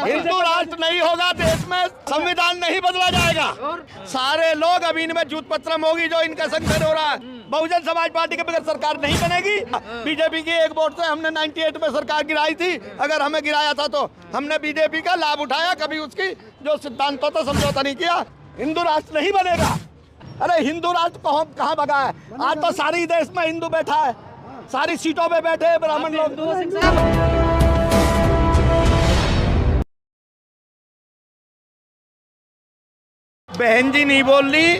हिंदू राष्ट्र नहीं होगा देश में, संविधान नहीं बदला जाएगा। सारे लोग अभी इनमें जूत पत्रम होगी जो इनका संगठन हो रहा है। बहुजन समाज पार्टी के बगैर सरकार नहीं बनेगी। बीजेपी की एक वोट से हमने 98 में सरकार गिराई थी। अगर हमें गिराया था तो हमने बीजेपी का लाभ उठाया, कभी उसकी जो सिद्धांतों तो समझौता नहीं किया। हिंदू राष्ट्र नहीं बनेगा। अरे हिंदू राष्ट्र कहाँ भगा है? आज तो सारी देश में हिंदू बैठा है, सारी सीटों पे बैठे हैं ब्राह्मण लोग। बहन जी नहीं बोल रही।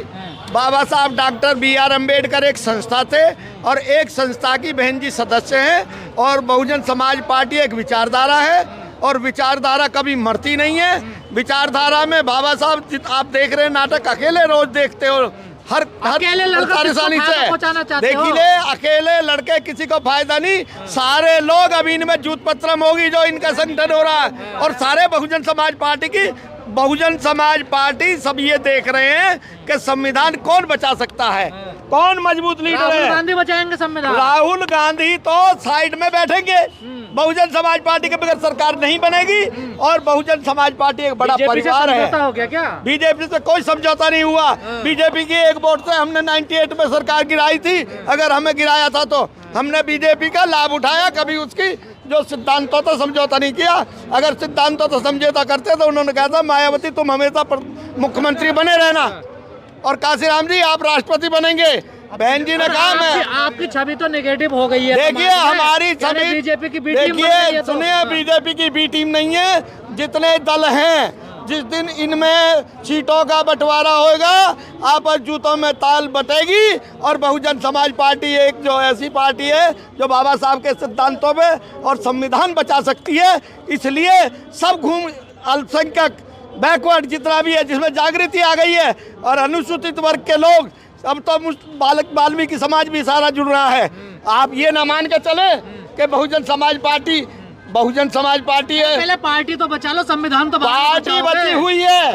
बाबा साहब डॉक्टर BR अम्बेडकर एक संस्था थे और एक संस्था की बहन जी सदस्य हैं। और बहुजन समाज पार्टी एक विचारधारा है और विचारधारा कभी मरती नहीं है। विचारधारा में बाबा साहब, आप देख रहे हैं नाटक, अकेले रोज देखते हो, हर परेशानी से देखिए। अकेले लड़के किसी को फायदा नहीं। सारे लोग अभी इनमें जूत पत्रम होगी जो इनका संगठन हो रहा है। और सारे बहुजन समाज पार्टी सब ये देख रहे हैं कि संविधान कौन बचा सकता है, कौन मजबूत लीडर है। राहुल गांधी बचाएंगे संविधान। राहुल गांधी तो साइड में बैठेंगे। बहुजन समाज पार्टी के बगैर सरकार नहीं बनेगी। और बहुजन समाज पार्टी एक बड़ा परिवार है। हो गया क्या? बीजेपी से कोई समझौता नहीं हुआ। बीजेपी की एक वोट से हमने 98 में सरकार गिराई थी। अगर हमें गिराया था तो हमने बीजेपी का लाभ उठाया, कभी उसकी जो सिद्धांतों तो समझौता नहीं किया। अगर सिद्धांतों तो समझौता करते तो उन्होंने कहा था मायावती तुम हमेशा मुख्यमंत्री बने रहना और काशीराम जी आप राष्ट्रपति बनेंगे। बहन जी ने कहा मैं, आपकी छवि तो नेगेटिव हो गई है। देखिए हमारी छवि, बीजेपी की बी टीम, देखिए सुनिए, बीजेपी की बी टीम नहीं है। जितने दल हैं, जिस दिन इनमें सीटों का बंटवारा होगा, आपस जूतों में ताल बटेगी। और बहुजन समाज पार्टी एक जो ऐसी पार्टी है जो बाबा साहब के सिद्धांतों पे और संविधान बचा सकती है। इसलिए सब अल्पसंख्यक बैकवर्ड जितना भी है, जिसमें जागृति आ गई है, और अनुसूचित वर्ग के लोग, अब तो वाल्मीकि समाज भी सारा जुड़ रहा है। आप ये ना मान के चले कि बहुजन समाज पार्टी है। पहले पार्टी तो बचा लो, संविधान तो पार्टी बची हुई है।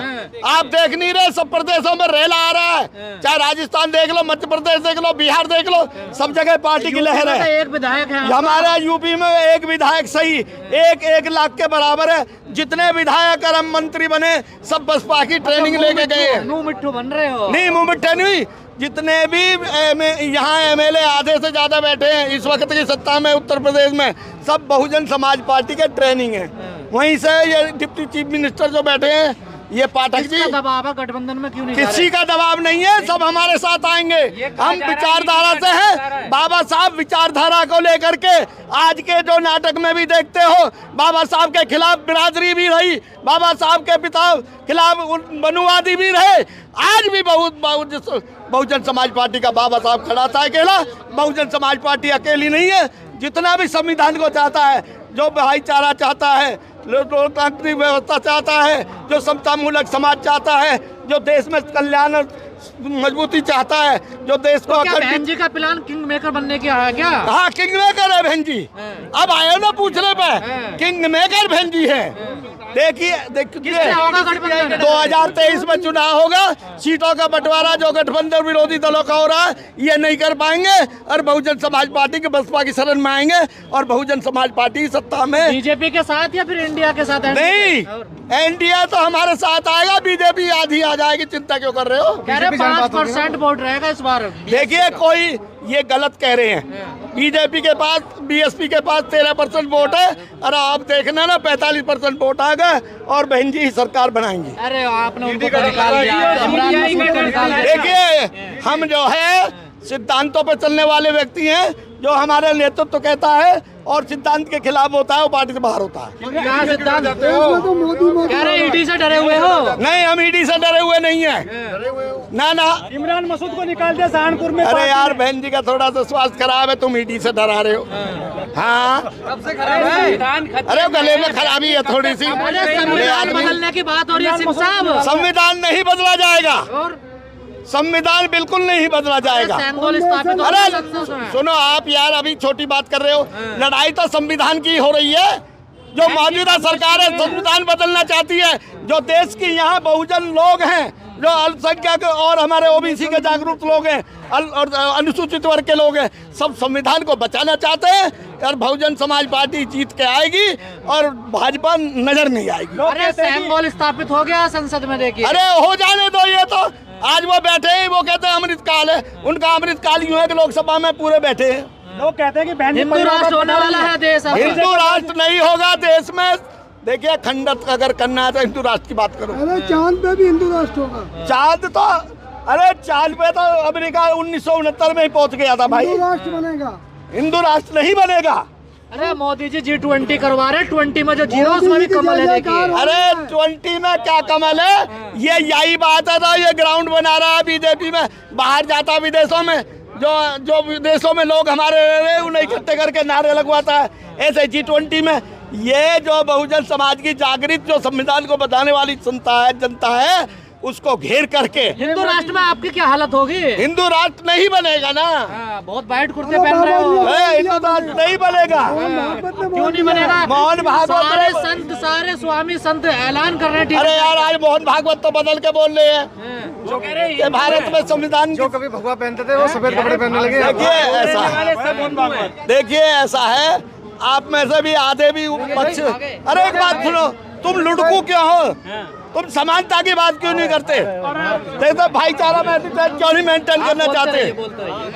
आप देख नहीं रहे, सब प्रदेशों में रेला आ रहा है। चाहे राजस्थान देख लो, मध्य प्रदेश देख लो, बिहार देख लो, सब जगह पार्टी की लहर है। एक विधायक है हमारा यूपी में, एक विधायक सही 1 लाख के बराबर है। जितने विधायक और मंत्री बने सब बसपा की ट्रेनिंग लेके गए। मुँह मिट्ठू बन रहे हो? नहीं, मुँह मिट्ठे नहीं। जितने भी यहाँ MLA आधे से ज्यादा बैठे हैं इस वक्त की सत्ता में उत्तर प्रदेश में, सब बहुजन समाज पार्टी के ट्रेनिंग है। वहीं से ये डिप्टी चीफ मिनिस्टर जो बैठे हैं, ये पाठक जी, दबाव है गठबंधन में क्यों नहीं? किसी का दबाव नहीं है, सब हमारे साथ आएंगे। हम विचारधारा से हैं। बाबा साहब विचारधारा को लेकर के आज के जो नाटक में भी देखते हो, बाबा साहब के खिलाफ बिरादरी भी रही, बाबा साहब के पिता खिलाफ मनुवादी भी रहे। आज भी बहुजन समाज पार्टी का बाबा साहब खड़ा था अकेला। बहुजन समाज पार्टी अकेली नहीं है। जितना भी संविधान को चाहता है, जो भाईचारा चाहता है, लोकतांत्रिक व्यवस्था चाहता है, जो समता मूलक समाज चाहता है, जो देश में कल्याण मजबूती चाहता है, जो देश को बहन जी का प्लान किंग मेकर बनने की है क्या? हाँ, किंग मेकर है बहन जी। अब आए ना पूछने पे, किंग मेकर बहन जी है। देखिए 2023 में चुनाव होगा, सीटों का बंटवारा जो गठबंधन विरोधी दलों का हो रहा है ये नहीं कर पाएंगे। और बहुजन समाज पार्टी के बसपा की शरण में आएंगे और बहुजन समाज पार्टी सत्ता में। बीजेपी के साथ या फिर इंडिया के साथ? नहीं, इंडिया तो हमारे साथ आएगा, बीजेपी आधी आ जाएगी। चिंता क्यों कर रहे हो? 5% वोट रहेगा इस बार। देखिए कोई ये गलत कह रहे हैं। बीजेपी के पास, BSP के पास 13% वोट है। अरे आप देखना ना, 45% वोट आ गए और बहन जी सरकार बनाएंगी। अरे आपने उनको निकाल दिया। देखिए हम जो है सिद्धांतों पर चलने वाले व्यक्ति हैं। जो हमारे नेतृत्व तो कहता है और सिद्धांत के खिलाफ होता है वो पार्टी से बाहर होता है। क्या सिद्धांत? कह रहे ईडी से डरे हुए हो? नहीं, हम ईडी से डरे हुए नहीं है। ना इमरान मसूद को निकाल दिया सहारनपुर में। अरे यार बहन जी का थोड़ा सा स्वास्थ्य खराब है, तुम ईडी से डरा रहे हो। हाँ, अरे गले में खराबी है थोड़ी सी। संविधान बदलने की बात हो रही है सिंह साहब। संविधान नहीं बदला जाएगा। संविधान बिल्कुल नहीं बदला जाएगा। अरे सुनो आप यार, अभी छोटी बात कर रहे हो। लड़ाई तो संविधान की हो रही है। जो मौजूदा सरकार है संविधान बदलना चाहती है। जो देश की यहाँ बहुजन लोग हैं, जो अल्पसंख्यक और हमारे ओबीसी के जागरूक लोग हैं और अनुसूचित वर्ग के लोग हैं, सब संविधान को बचाना चाहते हैं। और बहुजन समाज पार्टी जीत के आएगी और भाजपा नजर नहीं आएगी। अरे सिंबल स्थापित हो गया संसद में, देखिए। अरे हो जाने दो, ये तो आज वो बैठे हैं, वो कहते हैं अमृतकाल है। उनका अमृतकाल यूं है कि लोकसभा में पूरे बैठे हैं। लोग कहते हैं कि बहन जी हिंदू राष्ट्र होने वाला है देश अब। हिंदू राष्ट्र नहीं होगा देश में। देखिए, खंडत अगर करना है तो हिंदू राष्ट्र की बात करो। अरे चांद पे भी हिंदू राष्ट्र होगा। चांद तो, अरे चांद पे तो अमेरिका 1969 में ही पहुंच गया था भाई। हिंदू राष्ट्र बनेगा। हिंदू राष्ट्र नहीं बनेगा। अरे मोदी जी G20 करवा रहे, 20 में जो जीरो उसमें भी कमल है, देखिए। अरे 20 में क्या कमल है, ये यही बात है। तो ये ग्राउंड बना रहा है बीजेपी में, बाहर जाता विदेशों में, जो विदेशों में लोग हमारे रह रहे हैं उन्हें इकट्ठे करके नारे लगवाता है। ऐसे G20 में ये जो बहुजन समाज की जागृत जो संविधान को बताने वाली जनता है उसको घेर करके हिंदू राष्ट्र में आपकी क्या हालत होगी? हिंदू राष्ट्र नहीं बनेगा ना। बहुत वाइट कुर्ते पहन रहे हो। हिंदू राष्ट्र नहीं बनेगा। क्यों नहीं बनेगा? मोहन भागवत सारे संत, सारे स्वामी संत ऐलान कर रहे हैं। अरे यार, आज मोहन भागवत तो बदल के बोल रहे हैं जो कह रहे कि भारत में संविधान जो कभी भगवा पहनते थे वो सफेद कपड़े पहनने लगे। देखिए ऐसा है, आप में से भी आधे भी पक्ष। अरे एक बात सुनो, तुम लुढ़कू क्यों हो? तुम समानता की बात क्यों नहीं करते? देखो भाईचारा क्यों नहीं मेंटेन करना चाहते?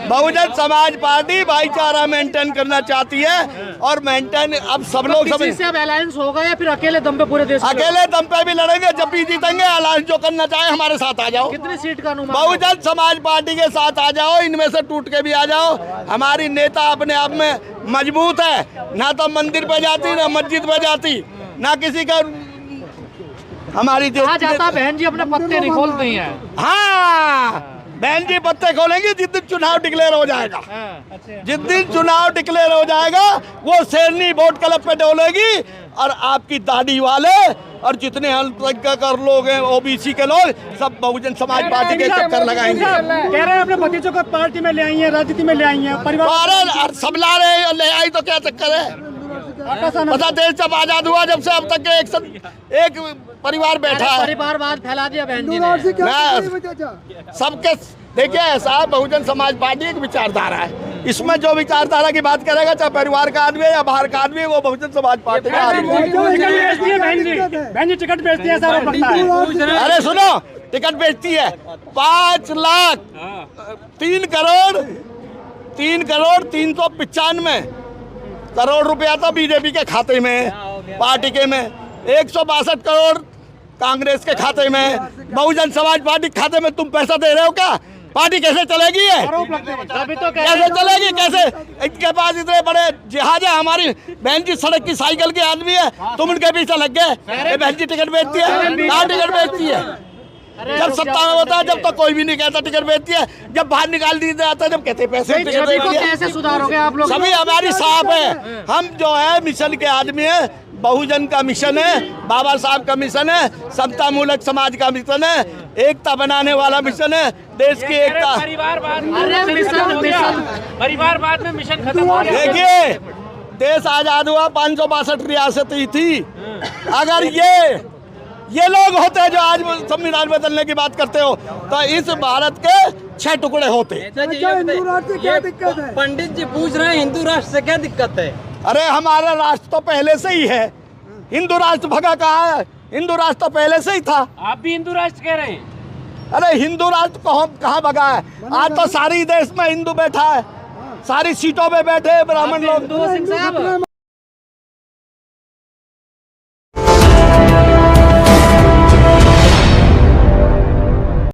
बहुजन समाज पार्टी भाईचारा मेंटेन करना चाहती है और मेंटेन अब सब लोग किसी से अब अलायंस होगा या फिर अकेले दम पे पूरे देश में? अकेले दम पे भी लड़ेंगे, जब भी जीतेंगे। अलायंस जो करना चाहे हमारे साथ आ जाओ। कितनी सीट का अनुमान? बहुजन समाज पार्टी के साथ आ जाओ, इनमें से टूट के भी आ जाओ। हमारी नेता अपने आप में मजबूत है, ना तो मंदिर पे जाती, ना मस्जिद पे जाती, ना किसी का। हमारी कहा जाता बहन जी अपने पत्ते नहीं खोलते हैं। हाँ, बहन जी पत्ते खोलेंगे जिस दिन चुनाव डिक्लेयर हो जाएगा। जिस दिन चुनाव डिक्लेयर हो जाएगा वो शेरनी वोट क्लब पे डोलेगी और आपकी दाढ़ी वाले और जितने अल्पसंख्यक लोग हैं, ओबीसी के लोग, सब बहुजन समाज पार्टी के चक्कर लगाएंगे। कह रहे हैं अपने भतीजों को पार्टी में ले आई है, राजनीति में ले आई है, परिवार सब ला रहे, ले आई तो क्या चक्कर है? पता देश जब आजाद हुआ, जब से अब तक एक परिवार बैठा है। परिवारवाद फैला दिया बहन जी ने। सबके देखिए, ऐसा बहुजन समाज पार्टी एक विचारधारा है। इसमें जो विचारधारा की बात करेगा, चाहे परिवार का आदमी है या बाहर का आदमी है, वो बहुजन समाज पार्टी का आदमी है। बहन जी टिकट बेचती है, ऐसा लगता है। अरे सुनो, टिकट बेचती है 5 लाख 3 करोड़ 395 करोड़ रुपया तो बीजेपी के खाते में, पार्टी के में 162 करोड़ कांग्रेस के खाते में, बहुजन समाज पार्टी के खाते में तुम पैसा दे रहे हो क्या? पार्टी कैसे चलेगी है? कैसे चलेगी? कैसे? इनके पास इतने बड़े जहाज है। हमारी बहन जी सड़क की साइकिल के आदमी है, तुम उनके पीछे लग गए। बहन जी टिकट बेचती है, कहाँ टिकट बेचती है? जब सत्ता में होता है जब तो कोई भी नहीं कहता टिकट बेचती है, जब बाहर निकाल दिया जाता है जब कहते पैसे टिकट बेचती है। कैसे सुधारोगे आप लोग? सभी हमारी साफ है। हम जो है मिशन के आदमी है। बहुजन का मिशन है, बाबा साहब का मिशन है, समता मूलक समाज का मिशन है, एकता बनाने वाला मिशन है, देश की एकता। परिवारवाद में मिशन खत्म हो गया। देखिए, देश आजाद हुआ, 562 रियासतें थी। अगर ये लोग होते जो आज संविधान बदलने की बात करते हो, तो इस भारत के 6 टुकड़े होते। हिंदू राष्ट्र से क्या दिक्कत है? पंडित जी पूछ रहे हैं हिंदू राष्ट्र से क्या दिक्कत है? अरे हमारा राष्ट्र तो पहले से ही है। हिंदू राष्ट्र भगा कहाँ है? हिंदू राष्ट्र तो पहले से ही था। आप भी हिंदू राष्ट्र कह रहे हैं? अरे हिंदू राष्ट्र को कहाँ भगा है? आज तो सारी देश में हिंदू बैठा है, सारी सीटों पे बैठे ब्राह्मण लोग।